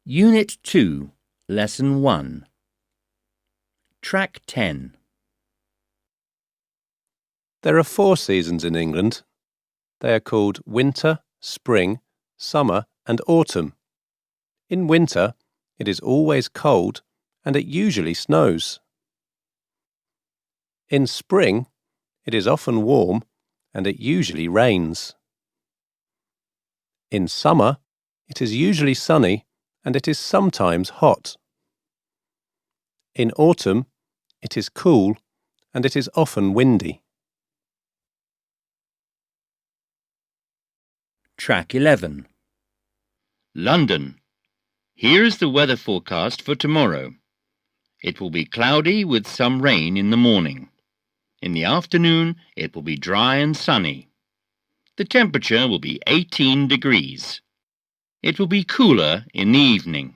Unit 2, Lesson 1. Track 10. There are 4 seasons in England. They are called winter, spring, summer and autumn. In winter, it is always cold and it usually snows. In spring, it is often warm and it usually rains. In summer, it is usually sunny and it is sometimes hot. In autumn, it is cool and it is often windy. Track 11. London. Here is the weather forecast for tomorrow. It will be cloudy with some rain in the morning. In the afternoon, it will be dry and sunny. The temperature will be 18 degrees. It will be cooler in the evening.